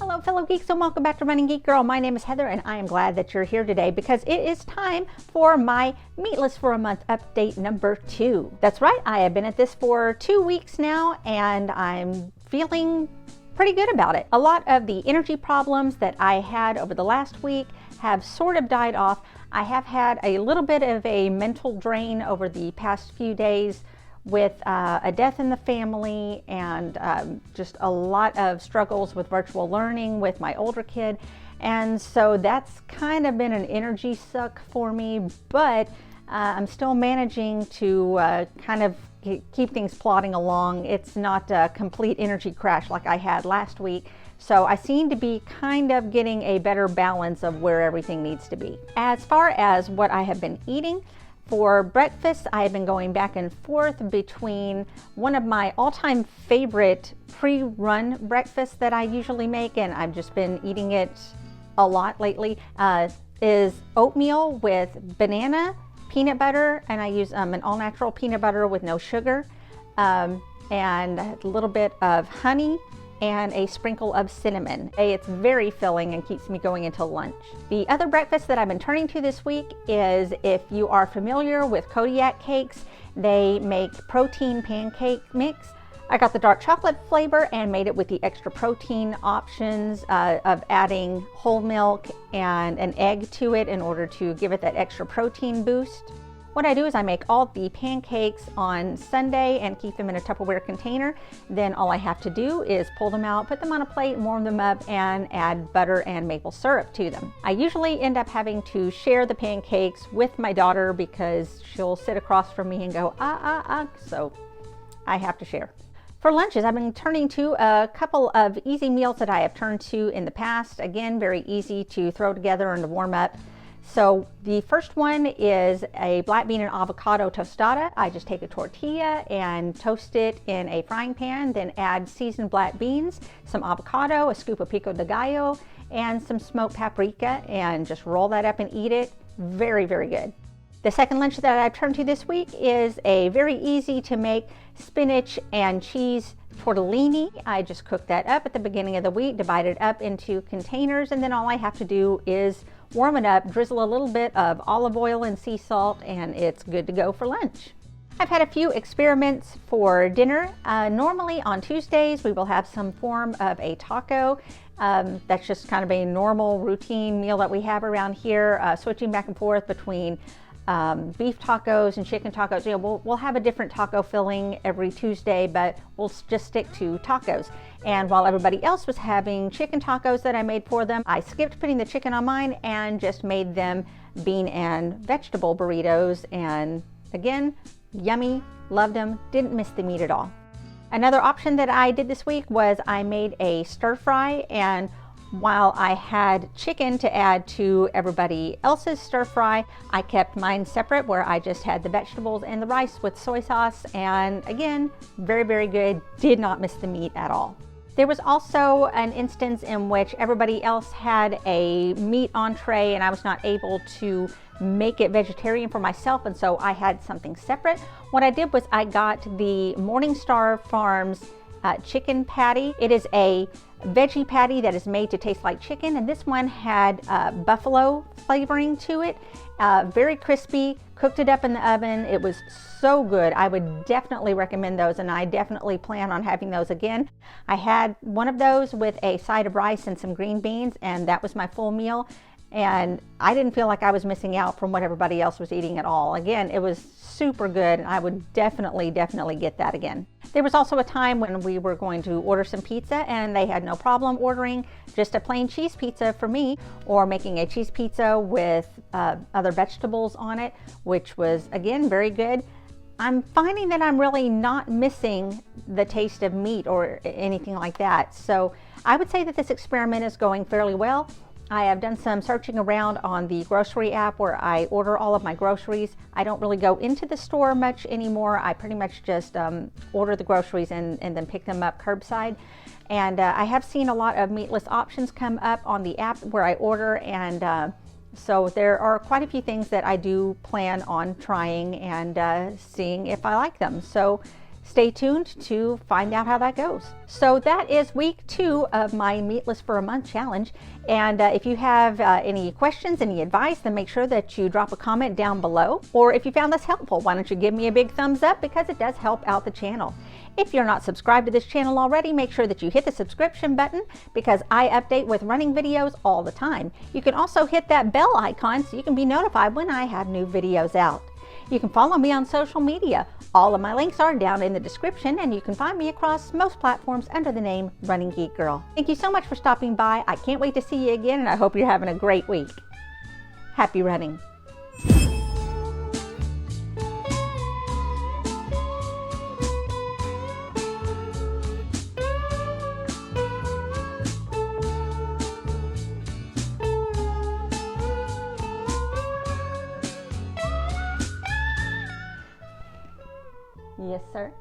Hello fellow geeks and welcome back to Running Geek Girl. My name is Heather and I am glad that you're here today because it is time for my Meatless for a Month update number 2. That's right, I have been at this for 2 weeks now and I'm feeling pretty good about it. A lot of the energy problems that I had over the last week have sort of died off. I have had a little bit of a mental drain over the past few days with a death in the family and just a lot of struggles with virtual learning with my older kid. And so that's kind of been an energy suck for me, but I'm still managing to kind of keep things plodding along. It's not a complete energy crash like I had last week. So I seem to be kind of getting a better balance of where everything needs to be. As far as what I have been eating, for breakfast, I have been going back and forth between one of my all-time favorite pre-run breakfasts that I usually make, and I've just been eating it a lot lately, is oatmeal with banana, peanut butter, and I use an all-natural peanut butter with no sugar, and a little bit of honey, and a sprinkle of cinnamon. It's very filling and keeps me going until lunch. The other breakfast that I've been turning to this week is, if you are familiar with Kodiak cakes, they make protein pancake mix. I got the dark chocolate flavor and made it with the extra protein options of adding whole milk and an egg to it in order to give it that extra protein boost. What I do is I make all the pancakes on Sunday and keep them in a Tupperware container. Then all I have to do is pull them out, put them on a plate, warm them up, and add butter and maple syrup to them. I usually end up having to share the pancakes with my daughter because she'll sit across from me and go, so I have to share. For lunches, I've been turning to a couple of easy meals that I have turned to in the past. Again, very easy to throw together and to warm up. So the first one is a black bean and avocado tostada. I just take a tortilla and toast it in a frying pan, then add seasoned black beans, some avocado, a scoop of pico de gallo, and some smoked paprika, and just roll that up and eat it. Very, very good. The second lunch that I've turned to this week is a very easy to make spinach and cheese tortellini. I just cook that up at the beginning of the week, divide it up into containers, and then all I have to do is warm it up, drizzle a little bit of olive oil and sea salt, and it's good to go for lunch. I've had a few experiments for dinner. Normally on Tuesdays we will have some form of a taco. That's just kind of a normal routine meal that we have around here, switching back and forth between beef tacos and chicken tacos. You know, we'll have a different taco filling every Tuesday, but we'll just stick to tacos. And while everybody else was having chicken tacos that I made for them, I skipped putting the chicken on mine and just made them bean and vegetable burritos. And again, yummy, loved them, didn't miss the meat at all. Another option that I did this week was I made a stir fry, and while I had chicken to add to everybody else's stir fry, I kept mine separate where I just had the vegetables and the rice with soy sauce, and again, very, very good. Did not miss the meat at all. There was also an instance in which everybody else had a meat entree and I was not able to make it vegetarian for myself, and so I had something separate. What I did was I got the Morningstar Farms chicken patty. It is a veggie patty that is made to taste like chicken, and this one had buffalo flavoring to it. Very crispy, cooked it up in the oven. It was so good. I would definitely recommend those, and I definitely plan on having those again. I had one of those with a side of rice and some green beans, and that was my full meal. And I didn't feel like I was missing out from what everybody else was eating at all. Again, it was super good, and I would definitely get that again. There was also a time when we were going to order some pizza, and they had no problem ordering just a plain cheese pizza for me, or making a cheese pizza with other vegetables on it, which was, again, very good. I'm finding that I'm really not missing the taste of meat or anything like that. So I would say that this experiment is going fairly well. I have done some searching around on the grocery app where I order all of my groceries. I don't really go into the store much anymore. I pretty much just order the groceries and then pick them up curbside. And I have seen a lot of meatless options come up on the app where I order, and so there are quite a few things that I do plan on trying and seeing if I like them. So stay tuned to find out how that goes. So that is week 2 of my Meatless for a Month challenge. And if you have any questions, any advice, then make sure that you drop a comment down below. Or if you found this helpful, why don't you give me a big thumbs up, because it does help out the channel. If you're not subscribed to this channel already, make sure that you hit the subscription button, because I update with running videos all the time. You can also hit that bell icon so you can be notified when I have new videos out. You can follow me on social media. All of my links are down in the description, and you can find me across most platforms under the name Running Geek Girl. Thank you so much for stopping by. I can't wait to see you again, and I hope you're having a great week. Happy running. Yes, sir.